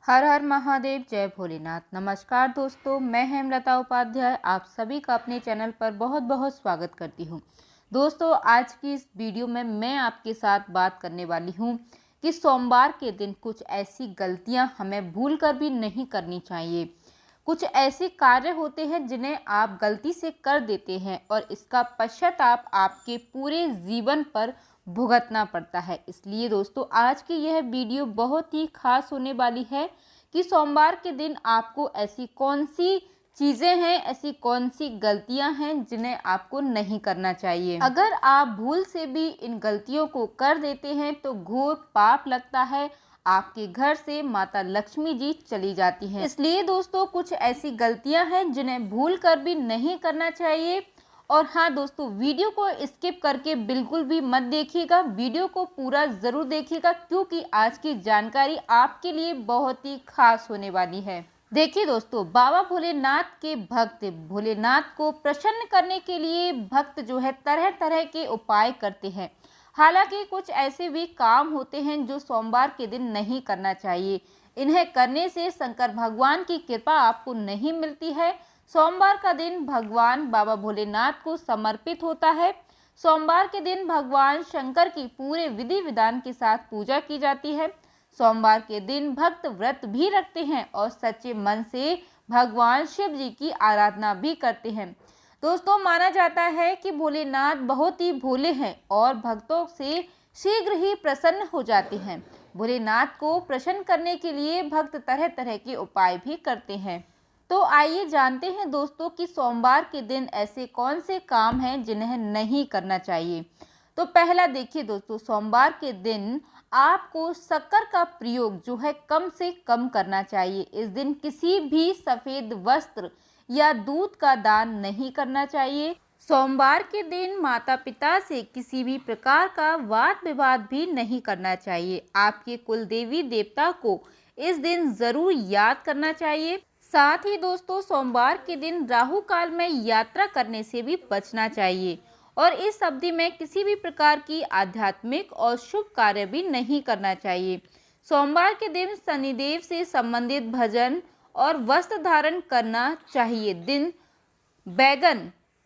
हर हर महादेव, जय भोलेनाथ। नमस्कार दोस्तों, मैं हेमलता उपाध्याय आप सभी का अपने चैनल पर बहुत बहुत स्वागत करती हूं। दोस्तों, आज की इस वीडियो में मैं आपके साथ बात करने वाली हूं कि सोमवार के दिन कुछ ऐसी गलतियां हमें भूलकर भी नहीं करनी चाहिए। कुछ ऐसे कार्य होते हैं जिन्हें आप गलती से कर देते हैं और इसका पश्चाताप आपके पूरे जीवन पर भुगतना पड़ता है। इसलिए दोस्तों, आज की यह वीडियो बहुत ही खास होने वाली है कि सोमवार के दिन आपको ऐसी कौन सी चीज़ें हैं, ऐसी कौन सी गलतियां हैं जिन्हें आपको नहीं करना चाहिए। अगर आप भूल से भी इन गलतियों को कर देते हैं तो घोर पाप लगता है, आपके घर से माता लक्ष्मी जी चली जाती हैं। इसलिए दोस्तों, कुछ ऐसी गलतियां हैं जिन्हें भूल कर भी नहीं करना चाहिए। और हाँ दोस्तों, वीडियो को स्किप करके बिल्कुल भी मत देखिएगा, वीडियो को पूरा ज़रूर देखिएगा क्योंकि आज की जानकारी आपके लिए बहुत ही खास होने वाली है। देखिए दोस्तों, बाबा भोलेनाथ के भक्त भोलेनाथ को प्रसन्न करने के लिए भक्त जो है तरह तरह के उपाय करते हैं। हालांकि कुछ ऐसे भी काम होते हैं जो सोमवार के दिन नहीं करना चाहिए। इन्हें करने से शंकर भगवान की कृपा आपको नहीं मिलती है। सोमवार का दिन भगवान बाबा भोलेनाथ को समर्पित होता है। सोमवार के दिन भगवान शंकर की पूरे विधि विधान के साथ पूजा की जाती है। सोमवार के दिन भक्त व्रत भी रखते हैं और सच्चे मन से भगवान शिव जी की आराधना भी करते हैं। दोस्तों, माना जाता है कि भोलेनाथ बहुत ही भोले हैं और भक्तों से शीघ्र ही प्रसन्न हो जाते हैं। भोलेनाथ को प्रसन्न करने के लिए भक्त तरह तरह के उपाय भी करते हैं। तो आइए जानते हैं दोस्तों कि सोमवार के दिन ऐसे कौन से काम हैं जिन्हें नहीं करना चाहिए। तो पहला देखिए दोस्तों, सोमवार के दिन आपको शक्कर का प्रयोग जो है कम से कम करना चाहिए। इस दिन किसी भी सफ़ेद वस्त्र या दूध का दान नहीं करना चाहिए। सोमवार के दिन माता पिता से किसी भी प्रकार का वाद विवाद भी नहीं करना चाहिए। आपके कुल देवी देवता को इस दिन ज़रूर याद करना चाहिए। साथ ही दोस्तों, सोमवार के दिन राहु काल में यात्रा करने से भी बचना चाहिए और इस अवधि में किसी भी प्रकार की आध्यात्मिक और शुभ कार्य भी नहीं करना चाहिए। सोमवार के दिन शनिदेव से संबंधित भजन और वस्त्र धारण करना चाहिए।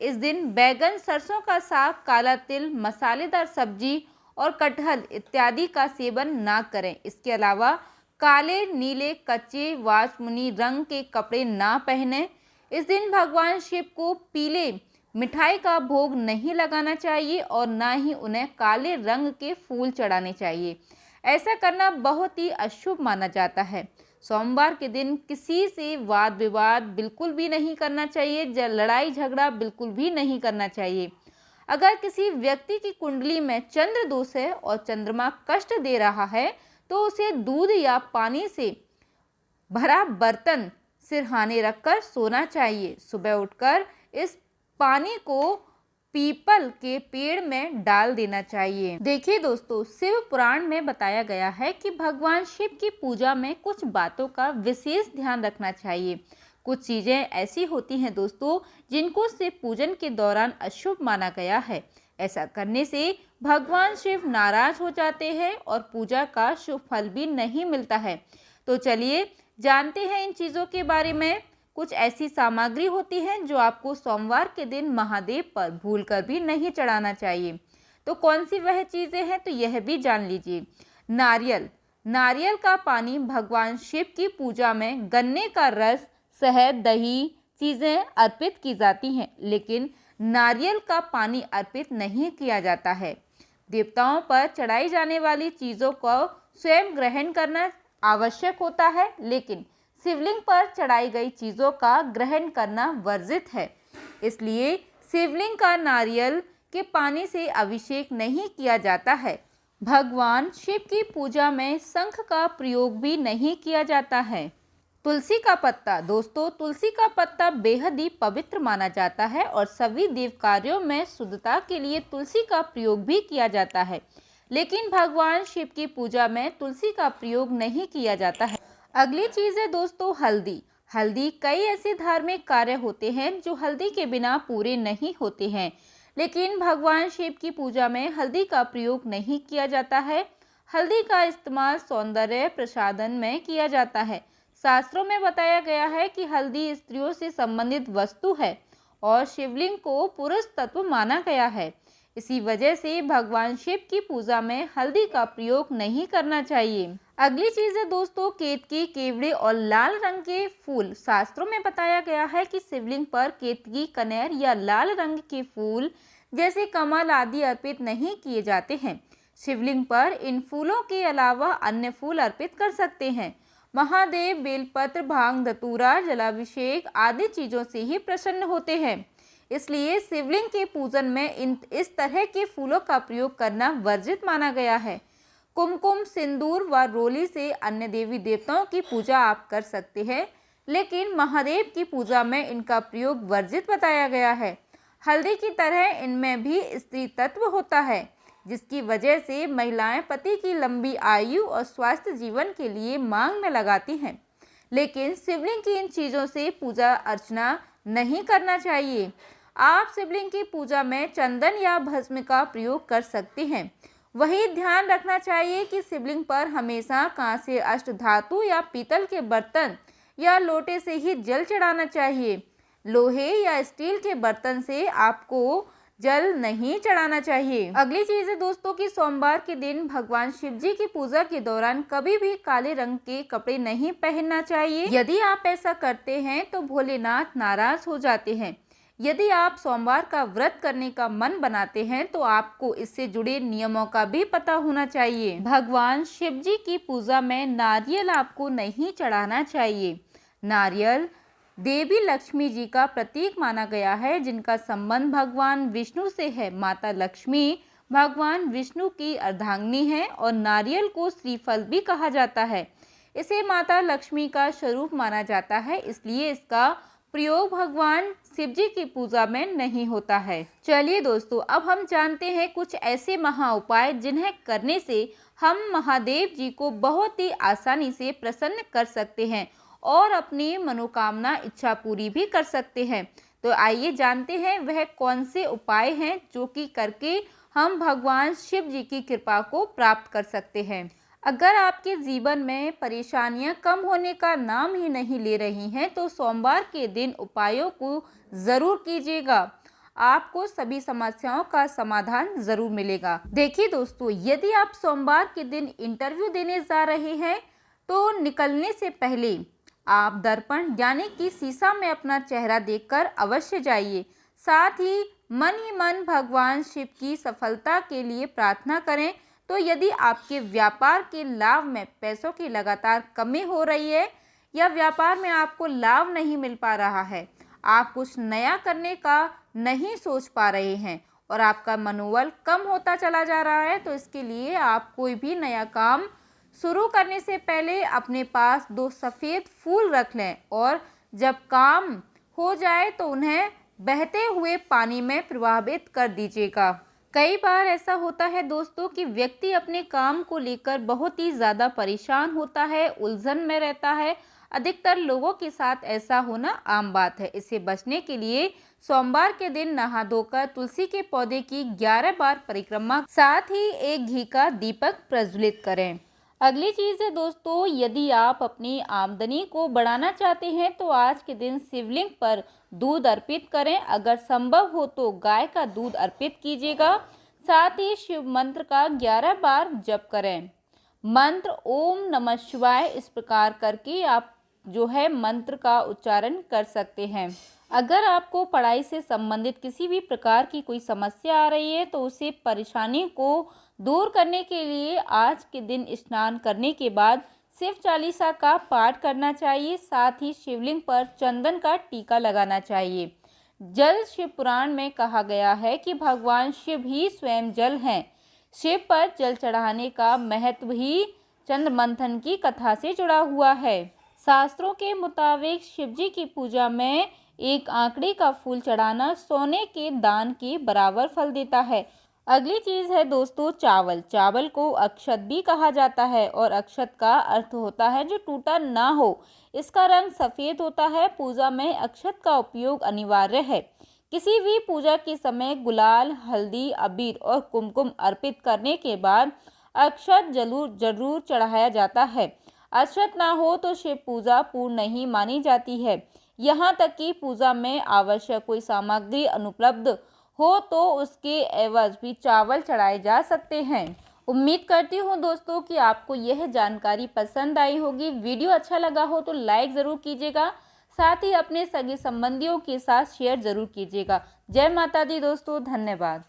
इस दिन बैगन, सरसों का साग, काला तिल, मसालेदार सब्जी और कटहल इत्यादि का सेवन ना करें। इसके अलावा काले, नीले, कच्चे वासमुनी रंग के कपड़े ना पहने। इस दिन भगवान शिव को पीले मिठाई का भोग नहीं लगाना चाहिए और ना ही उन्हें काले रंग के फूल चढ़ाने चाहिए। ऐसा करना बहुत ही अशुभ माना जाता है। सोमवार के दिन किसी से वाद विवाद बिल्कुल भी नहीं करना चाहिए, लड़ाई झगड़ा बिल्कुल भी नहीं करना चाहिए। अगर किसी व्यक्ति की कुंडली में चंद्र दोष है और चंद्रमा कष्ट दे रहा है तो उसे दूध या पानी से भरा बर्तन सिरहाने रखकर सोना चाहिए। सुबह उठकर इस पानी को पीपल के पेड़ में डाल देना चाहिए। देखिए दोस्तों, शिव पुराण में बताया गया है कि भगवान शिव की पूजा में कुछ बातों का विशेष ध्यान रखना चाहिए। कुछ चीजें ऐसी होती हैं दोस्तों जिनको शिव पूजन के दौरान अशुभ माना गया है। ऐसा करने से भगवान शिव नाराज हो जाते हैं और पूजा का शुभ फल भी नहीं मिलता है। तो चलिए जानते हैं इन चीज़ों के बारे में। कुछ ऐसी सामग्री होती है जो आपको सोमवार के दिन महादेव पर भूलकर भी नहीं चढ़ाना चाहिए। तो कौन सी वह चीज़ें हैं, तो यह भी जान लीजिए। नारियल का पानी भगवान शिव की पूजा में गन्ने का रस, शहद, दही चीज़ें अर्पित की जाती हैं, लेकिन नारियल का पानी अर्पित नहीं किया जाता है। देवताओं पर चढ़ाई जाने वाली चीज़ों को स्वयं ग्रहण करना आवश्यक होता है, लेकिन शिवलिंग पर चढ़ाई गई चीज़ों का ग्रहण करना वर्जित है। इसलिए शिवलिंग का नारियल के पानी से अभिषेक नहीं किया जाता है। भगवान शिव की पूजा में शंख का प्रयोग भी नहीं किया जाता है। तुलसी का पत्ता, दोस्तों तुलसी का पत्ता बेहद ही पवित्र माना जाता है और सभी देव कार्यों में शुद्धता के लिए तुलसी का प्रयोग भी किया जाता है, लेकिन भगवान शिव की पूजा में तुलसी का प्रयोग नहीं किया जाता है। अगली चीज़ है दोस्तों हल्दी। कई ऐसे धार्मिक कार्य होते हैं जो हल्दी के बिना पूरे नहीं होते हैं, लेकिन भगवान शिव की पूजा में हल्दी का प्रयोग नहीं किया जाता है। हल्दी का इस्तेमाल सौंदर्य प्रसाधन में किया जाता है। शास्त्रों में बताया गया है कि हल्दी स्त्रियों से संबंधित वस्तु है और शिवलिंग को पुरुष तत्व माना गया है। इसी वजह से भगवान शिव की पूजा में हल्दी का प्रयोग नहीं करना चाहिए। अगली चीज है दोस्तों, केतकी, केवड़े और लाल रंग के फूल। शास्त्रों में बताया गया है कि शिवलिंग पर केतकी, कनेर या लाल रंग के फूल जैसे कमल आदि अर्पित नहीं किए जाते हैं। शिवलिंग पर इन फूलों के अलावा अन्य फूल अर्पित कर सकते हैं। महादेव बेलपत्र, भांग, धतूरा, जलाभिषेक आदि चीजों से ही प्रसन्न होते हैं। इसलिए शिवलिंग के पूजन में इस तरह के फूलों का प्रयोग करना वर्जित माना गया है। कुमकुम, सिंदूर व रोली से अन्य देवी देवताओं की पूजा आप कर सकते हैं, लेकिन महादेव की पूजा में इनका प्रयोग वर्जित बताया गया है। हल्दी की तरह इनमें भी स्त्री तत्व होता है, जिसकी वजह से महिलाएं पति की लंबी आयु और स्वास्थ्य जीवन के लिए मांग में लगाती हैं। लेकिन शिवलिंग की इन चीज़ों से पूजा अर्चना नहीं करना चाहिए। आप शिवलिंग की पूजा में चंदन या भस्म का प्रयोग कर सकते हैं। वही ध्यान रखना चाहिए कि शिवलिंग पर हमेशा कांस्य, अष्टधातु या पीतल के बर्तन या लोटे से ही जल चढ़ाना चाहिए। लोहे या स्टील के बर्तन से आपको जल नहीं चढ़ाना चाहिए। अगली चीज है दोस्तों कि सोमवार के दिन भगवान शिव जी की पूजा के दौरान कभी भी काले रंग के कपड़े नहीं पहनना चाहिए। यदि आप ऐसा करते हैं तो भोलेनाथ नाराज हो जाते हैं। यदि आप सोमवार का व्रत करने का मन बनाते हैं तो आपको इससे जुड़े नियमों का भी पता होना चाहिए। भगवान शिव जी की पूजा में नारियल आपको नहीं चढ़ाना चाहिए। नारियल देवी लक्ष्मी जी का प्रतीक माना गया है, जिनका संबंध भगवान विष्णु से है। माता लक्ष्मी भगवान विष्णु की अर्धांगिनी है और नारियल को श्रीफल भी कहा जाता है। इसे माता लक्ष्मी का स्वरूप माना जाता है, इसलिए इसका प्रयोग भगवान शिव जी की पूजा में नहीं होता है। चलिए दोस्तों, अब हम जानते हैं कुछ ऐसे महा उपाय जिन्हें करने से हम महादेव जी को बहुत ही आसानी से प्रसन्न कर सकते हैं और अपनी मनोकामना इच्छा पूरी भी कर सकते हैं। तो आइए जानते हैं वह कौन से उपाय हैं जो कि करके हम भगवान शिव जी की कृपा को प्राप्त कर सकते हैं। अगर आपके जीवन में परेशानियां कम होने का नाम ही नहीं ले रही हैं तो सोमवार के दिन उपायों को ज़रूर कीजिएगा। आपको सभी समस्याओं का समाधान ज़रूर मिलेगा। देखिए दोस्तों, यदि आप सोमवार के दिन इंटरव्यू देने जा रहे हैं तो निकलने से पहले आप दर्पण यानी कि शीशा में अपना चेहरा देखकर अवश्य जाइए। साथ ही मन भगवान शिव की सफलता के लिए प्रार्थना करें। तो यदि आपके व्यापार के लाभ में पैसों की लगातार कमी हो रही है या व्यापार में आपको लाभ नहीं मिल पा रहा है, आप कुछ नया करने का नहीं सोच पा रहे हैं और आपका मनोबल कम होता चला जा रहा है, तो इसके लिए आप कोई भी नया काम शुरू करने से पहले अपने पास 2 सफ़ेद फूल रख लें और जब काम हो जाए तो उन्हें बहते हुए पानी में प्रवाहित कर दीजिएगा। कई बार ऐसा होता है दोस्तों कि व्यक्ति अपने काम को लेकर बहुत ही ज़्यादा परेशान होता है, उलझन में रहता है। अधिकतर लोगों के साथ ऐसा होना आम बात है। इससे बचने के लिए सोमवार के दिन नहा धोकर तुलसी के पौधे की 11 बार परिक्रमा, साथ ही एक घी का दीपक प्रज्वलित करें। अगली चीज़ है दोस्तों, यदि आप अपनी आमदनी को बढ़ाना चाहते हैं तो आज के दिन शिवलिंग पर दूध अर्पित करें। अगर संभव हो तो गाय का दूध अर्पित कीजिएगा। साथ ही शिव मंत्र का 11 बार जप करें। मंत्र ओम नमः शिवाय इस प्रकार करके आप जो है मंत्र का उच्चारण कर सकते हैं। अगर आपको पढ़ाई से संबंधित किसी भी प्रकार की कोई समस्या आ रही है तो उसे परेशानी को दूर करने के लिए आज के दिन स्नान करने के बाद शिव चालीसा का पाठ करना चाहिए। साथ ही शिवलिंग पर चंदन का टीका लगाना चाहिए। जल शिव पुराण में कहा गया है कि भगवान शिव ही स्वयं जल हैं। शिव पर जल चढ़ाने का महत्व ही चंद्र मंथन की कथा से जुड़ा हुआ है। शास्त्रों के मुताबिक शिव जी की पूजा में एक आंकड़े का फूल चढ़ाना सोने के दान के बराबर फल देता है। अगली चीज़ है दोस्तों चावल। चावल को अक्षत भी कहा जाता है और अक्षत का अर्थ होता है जो टूटा ना हो। इसका रंग सफ़ेद होता है। पूजा में अक्षत का उपयोग अनिवार्य है। किसी भी पूजा के समय गुलाल, हल्दी, अबीर और कुमकुम अर्पित करने के बाद अक्षत जरूर चढ़ाया जाता है। अक्षत ना हो तो शिव पूजा पूर्ण नहीं मानी जाती है। यहाँ तक कि पूजा में आवश्यक कोई सामग्री अनुपलब्ध हो तो उसके एवज भी चावल चढ़ाए जा सकते हैं। उम्मीद करती हूँ दोस्तों कि आपको यह जानकारी पसंद आई होगी। वीडियो अच्छा लगा हो तो लाइक ज़रूर कीजिएगा, साथ ही अपने सगे संबंधियों के साथ शेयर ज़रूर कीजिएगा। जय माता दी दोस्तों, धन्यवाद।